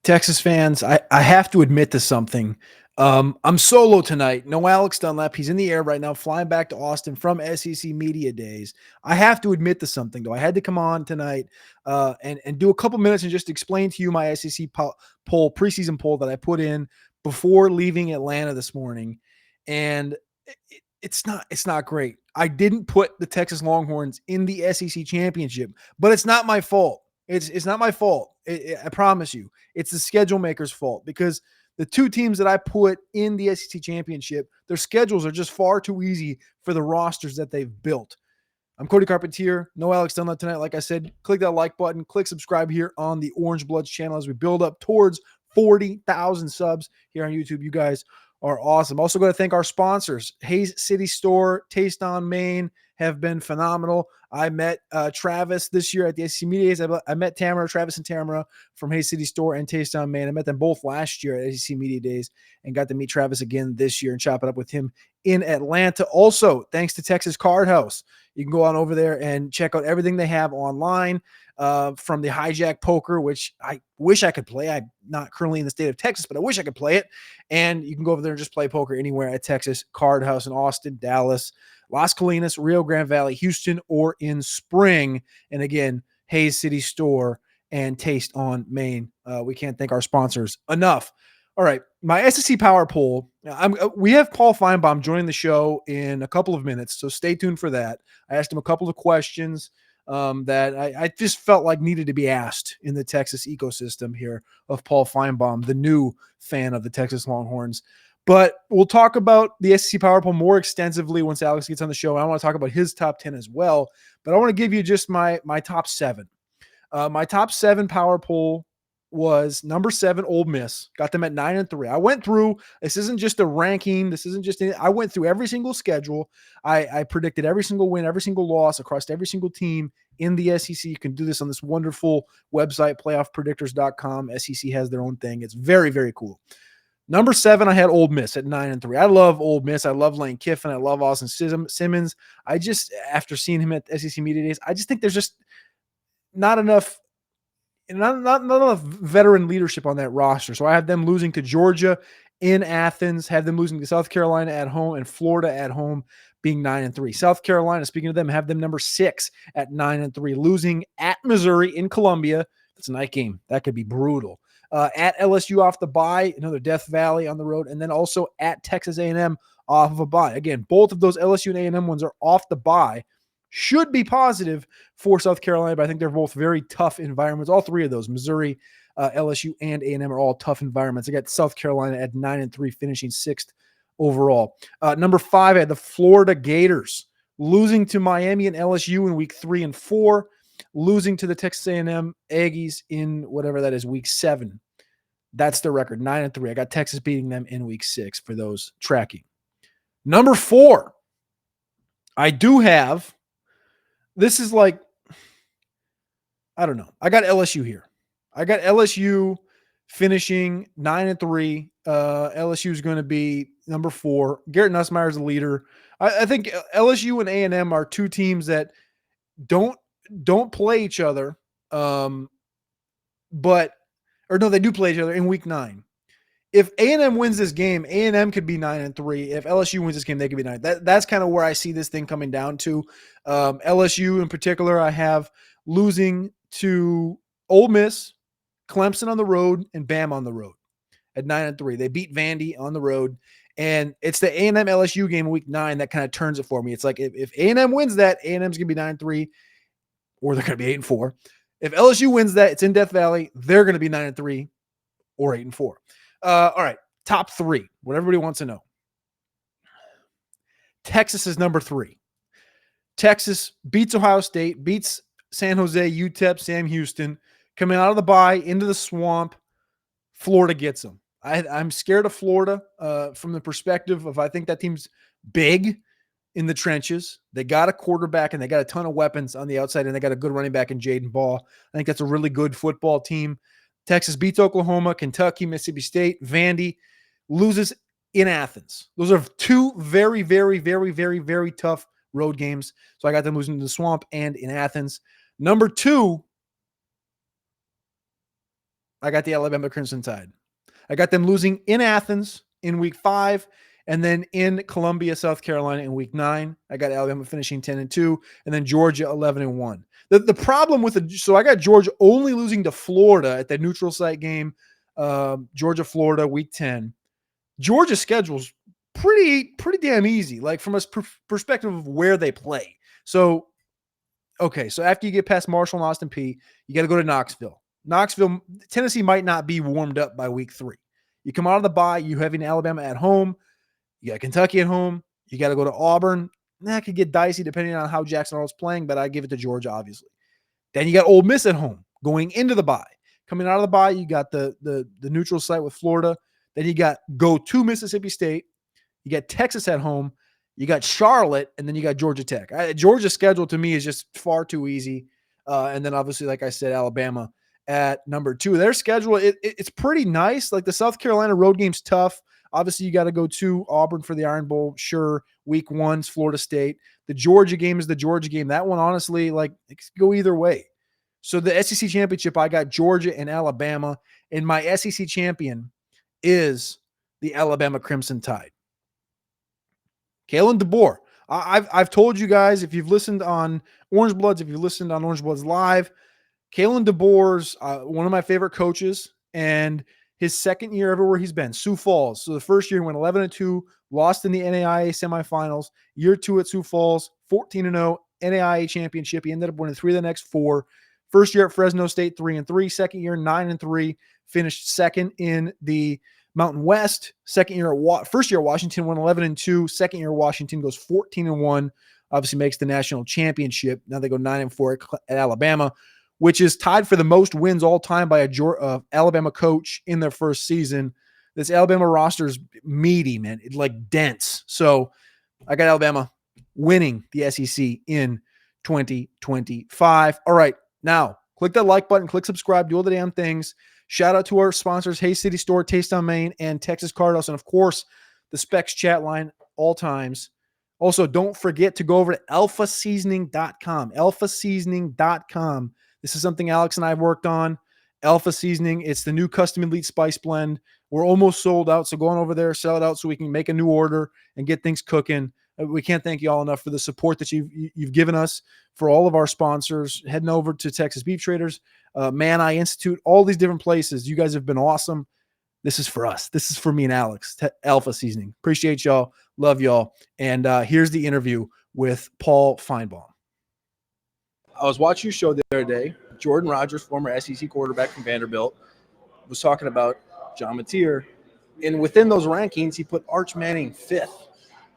Texas fans, I have to admit to something. I'm solo tonight. No Alex Dunlap. He's in the air right now, flying back to Austin from SEC Media Days. I have to admit to something, though. I had to come on tonight and do a couple minutes and just explain to you my SEC poll, preseason poll that I put in before leaving Atlanta this morning. And it's not great. I didn't put the Texas Longhorns in the SEC championship, but it's not my fault. It's not my fault. I promise you. It's the schedule maker's fault because the two teams that I put in the SEC championship, their schedules are just far too easy for the rosters that they've built. I'm Cody Carpentier. No Alex Dunlap tonight. Like I said, click that like button. Click subscribe here on the Orange Bloods channel as we build up towards 40,000 subs here on YouTube. You guys are awesome. Also going to thank our sponsors. Hayes City Store, Taste on Main have been phenomenal. I met Travis this year at the SEC Media Days. I met Travis and Tamara from Hayes City Store and Taste on Main. I met them both last year at SEC Media Days and got to meet Travis again this year and chop it up with him in Atlanta. Also, thanks to Texas Card House. You can go on over there and check out everything they have online, from the hijack poker, which I wish I could play. I'm not currently in the state of Texas, but I wish I could play it. And you can go over there and just play poker anywhere at Texas Card House in Austin, Dallas, Las Colinas, Rio Grande Valley, Houston, or in Spring. And again, Hayes City Store and Taste on Main. We can't thank our sponsors enough. All right, my SEC Power Poll. We have Paul Finebaum joining the show in a couple of minutes, so stay tuned for that. I asked him a couple of questions that I just felt like needed to be asked in the Texas ecosystem here of Paul Finebaum, the new fan of the Texas Longhorns. But we'll talk about the SEC Power Poll more extensively once Alex gets on the show. I want to talk about his top 10 as well, but I want to give you just my top 7. My top 7 Power Poll was number 7, Ole Miss. Got them at 9-3. I went through. This isn't just a ranking. This isn't just. I went through every single schedule. I predicted every single win, every single loss across every single team in the SEC. You can do this on this wonderful website, playoffpredictors.com. SEC has their own thing. It's very, very cool. Number 7, I had Ole Miss at 9-3. I love Ole Miss. I love Lane Kiffin. I love Austin Simmons. I just, after seeing him at SEC Media Days, I just think there's just not enough veteran leadership on that roster. So I have them losing to Georgia in Athens, have them losing to South Carolina at home, and Florida at home being 9-3. South Carolina, speaking of them, have them number 6 at 9-3, losing at Missouri in Columbia. That's a night game. That could be brutal. At LSU off the bye, another Death Valley on the road, and then also at Texas A&M off of a bye. Again, both of those LSU and A&M ones are off the bye. Should be positive for South Carolina, but I think they're both very tough environments. All three of those, Missouri, LSU, and A&M, are all tough environments. I got South Carolina at 9-3, finishing 6th overall. Number 5, I had the Florida Gators losing to Miami and LSU in week 3 and 4, losing to the Texas A&M Aggies in whatever that is, week 7. That's their record, 9-3. I got Texas beating them in week 6 for those tracking. Number 4, I do have. This is like, I don't know. I got LSU here. I got LSU finishing 9-3. LSU is going to be number 4. Garrett Nussmeier is the leader. I think LSU and A&M are two teams that don't play each other. They do play each other in week 9. If A&M wins this game, A&M could be 9-3. If LSU wins this game, they could be 9. That's kind of where I see this thing coming down to. LSU in particular, I have losing to Ole Miss, Clemson on the road, and Bama on the road at 9-3. They beat Vandy on the road, and it's the A&M LSU game in week 9 that kind of turns it for me. It's like if A&M wins that, A&M's going to be 9-3, or they're going to be 8-4. If LSU wins that, it's in Death Valley, they're going to be 9-3 or 8-4. All right, top 3, what everybody wants to know. Texas is number 3. Texas beats Ohio State, beats San Jose, UTEP, Sam Houston, coming out of the bye into the swamp. Florida gets them. I'm scared of Florida from the perspective of I think that team's big in the trenches. They got a quarterback and they got a ton of weapons on the outside, and they got a good running back in Jaden Ball. I think that's a really good football team. Texas beats Oklahoma, Kentucky, Mississippi State. Vandy loses in Athens. Those are 2 very, very, very, very, very tough road games. So I got them losing in the swamp and in Athens. Number 2, I got the Alabama Crimson Tide. I got them losing in Athens in week 5, and then in Columbia, South Carolina in week 9. I got Alabama finishing 10-2, and then Georgia 11-1. The problem with so I got Georgia only losing to Florida at that neutral site game, Georgia, Florida, week 10. Georgia's schedule's pretty damn easy, like from a perspective of where they play. So, okay, so after you get past Marshall and Austin Peay, you got to go to Knoxville. Tennessee might not be warmed up by week 3. You come out of the bye, you having Alabama at home, you got Kentucky at home, you got to go to Auburn. That could get dicey depending on how Jackson Arnold's playing, but I give it to Georgia, obviously. Then you got Ole Miss at home going into the bye. Coming out of the bye, you got the neutral site with Florida. Then you got go to Mississippi State. You got Texas at home. You got Charlotte, and then you got Georgia Tech. Georgia's schedule to me is just far too easy. And then obviously, like I said, Alabama at number 2. Their schedule, it's pretty nice. Like the South Carolina road game's tough. Obviously, you got to go to Auburn for the Iron Bowl. Sure. Week 1's Florida State. The Georgia game is the Georgia game. That one, honestly, like it could go either way. So the SEC championship, I got Georgia and Alabama. And my SEC champion is the Alabama Crimson Tide. Kalen DeBoer. I've told you guys, if you've listened on Orange Bloods, if you've listened on Orange Bloods Live, Kalen DeBoer's one of my favorite coaches, and his second year everywhere he's been, Sioux Falls. So the first year he went 11-2, lost in the NAIA semifinals. Year 2 at Sioux Falls, 14-0, NAIA championship. He ended up winning 3 of the next 4. First year at Fresno State, 3-3. Second year, 9-3. Finished second in the Mountain West. First year at Washington went 11-2. Second year Washington goes 14-1. Obviously makes the national championship. Now they go 9-4 at Alabama, which is tied for the most wins all time by a Alabama coach in their first season. This Alabama roster is meaty, man. It's like dense. So I got Alabama winning the SEC in 2025. All right, now click that like button, click subscribe, do all the damn things. Shout out to our sponsors, Hay City Store, Taste on Main, and Texas Card House, and of course, the Specs chat line all times. Also, don't forget to go over to alphaseasoning.com, alphaseasoning.com. This is something Alex and I have worked on. Alpha Seasoning, it's the new custom elite spice blend. We're almost sold out, so go on over there, sell it out so we can make a new order and get things cooking. We can't thank you all enough for the support that you've given us, for all of our sponsors, heading over to Texas Beef Traders, Man Eye Institute, all these different places. You guys have been awesome. This is for us. This is for me and Alex, Alpha Seasoning. Appreciate y'all. Love y'all. And here's the interview with Paul Finebaum. I was watching your show the other day. Jordan Rodgers, former SEC quarterback from Vanderbilt, was talking about John Mateer. And within those rankings, he put Arch Manning 5th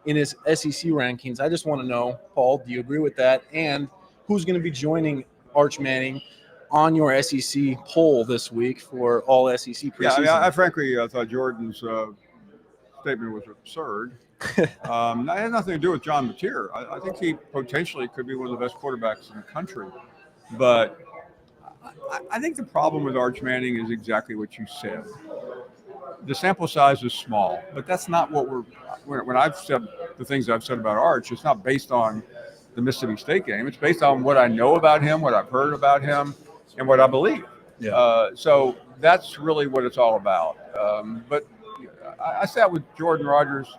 in his SEC rankings. I just want to know, Paul, do you agree with that? And who's going to be joining Arch Manning on your SEC poll this week for all SEC preseason? Yeah, I mean, I frankly thought Jordan's statement was absurd. It had nothing to do with John Mateer. I think he potentially could be one of the best quarterbacks in the country. But I think the problem with Arch Manning is exactly what you said. The sample size is small, but that's not what when I've said the things I've said about Arch, it's not based on the Mississippi State game. It's based on what I know about him, what I've heard about him, and what I believe. Yeah. So that's really what it's all about. But I sat with Jordan Rodgers,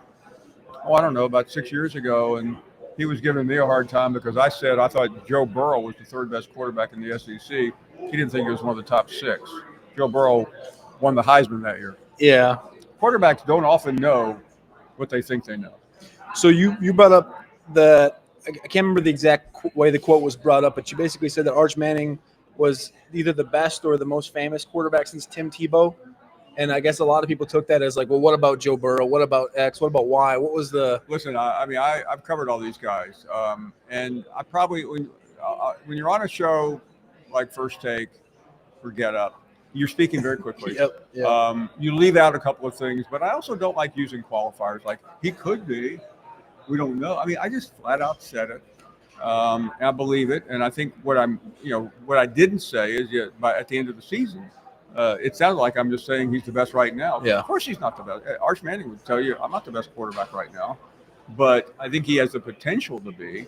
I don't know, about 6 years ago, and he was giving me a hard time because I said I thought Joe Burrow was the 3rd best quarterback in the SEC. He didn't think he was one of the top 6. Joe Burrow won the Heisman that year. Yeah. Quarterbacks don't often know what they think they know. So you brought up I can't remember the exact way the quote was brought up, but you basically said that Arch Manning was either the best or the most famous quarterback since Tim Tebow. And I guess a lot of people took that as like, well, what about Joe Burrow? What about X? What about Y? What was the – Listen, I've covered all these guys. And I probably when you're on a show like First Take or Get Up, you're speaking very quickly. Yep. You leave out a couple of things, but I also don't like using qualifiers like he could be. We don't know. I mean, I just flat out said it. I believe it. And I think what I didn't say is at the end of the season, it sounded like I'm just saying he's the best right now. Yeah. Of course he's not the best. Arch Manning would tell you I'm not the best quarterback right now, but I think he has the potential to be.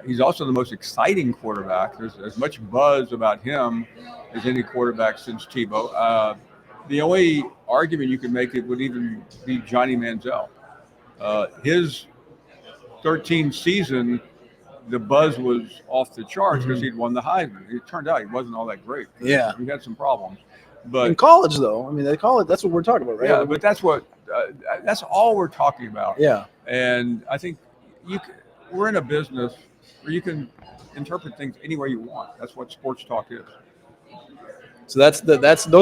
He's also the most exciting quarterback. There's as much buzz about him as any quarterback since Tebow. The only argument you can make it would even be Johnny Manziel. His 13 season, the buzz was off the charts because he'd won the Heisman. It turned out he wasn't all that great. Yeah. He had some problems. But in college, though, I mean, they call it. That's what we're talking about, right? yeah, but that's all we're talking about. Yeah. And I think we're in a business where you can interpret things any way you want. That's what sports talk is. So those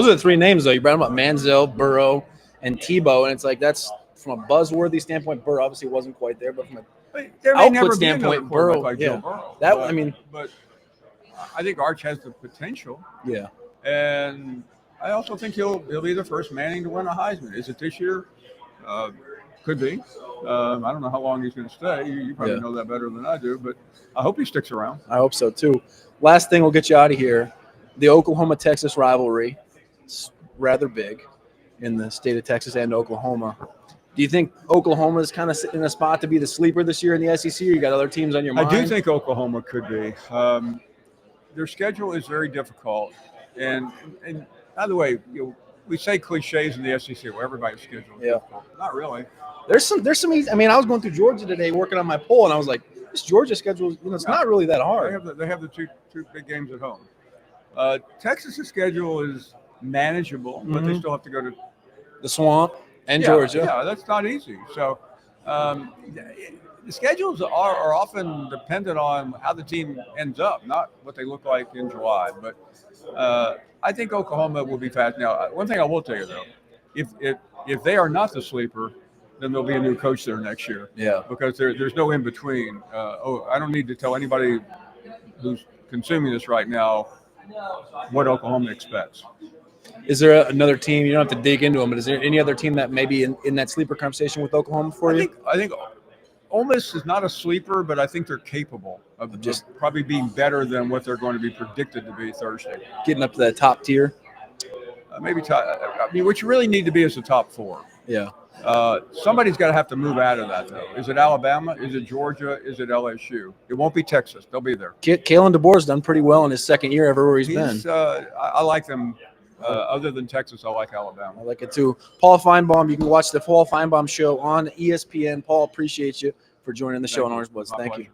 are the three names, though. You brought them up: Manziel, Burrow, and Tebow, and it's like that's from a buzzworthy standpoint. Burrow obviously wasn't quite there, but from there may output never be standpoint, another quarterback Burrow, like yeah. Joe Burrow. But I think Arch has the potential. Yeah. And I also think he'll be the first Manning to win a Heisman. Is it this year? Could be. I don't know how long he's going to stay. You probably know that better than I do, but I hope he sticks around. I hope so too. Last thing, we'll get you out of here. The Oklahoma-Texas rivalry is rather big in the state of Texas and Oklahoma. Do you think Oklahoma is kind of in a spot to be the sleeper this year in the SEC, or you got other teams on your mind? I do think Oklahoma could be. Their schedule is very difficult. And by the way, we say cliches in the SEC where everybody's schedule is difficult. Not really. There's some easy. I mean, I was going through Georgia today working on my poll, and I was like, this Georgia schedule, it's not really that hard. They have the two big games at home. Texas's schedule is manageable, but they still have to go to the Swamp and Georgia. Yeah, that's not easy. So the schedules are often dependent on how the team ends up, not what they look like in July. But I think Oklahoma will be fast. Now, one thing I will tell you, though, if they are not the sleeper, then there'll be a new coach there next year. Yeah. Because there's no in between. I don't need to tell anybody who's consuming this right now what Oklahoma expects. Is there another team? You don't have to dig into them, but is there any other team that may be in that sleeper conversation with Oklahoma for you? I think Ole Miss is not a sleeper, but I think they're capable of just probably being better than what they're going to be predicted to be Thursday. Getting up to that top tier? Maybe top. I mean, what you really need to be is the top four. Yeah. Somebody's got to have to move out of that, though. Is it Alabama? Is it Georgia? Is it LSU? It won't be Texas. They'll be there. Kalen DeBoer's done pretty well in his second year everywhere he's been. I like them. Other than Texas, I like Alabama. I like it too. Paul Finebaum, you can watch the Paul Finebaum show on ESPN. Paul, appreciate you for joining the show on Orange Blitz. Thank you.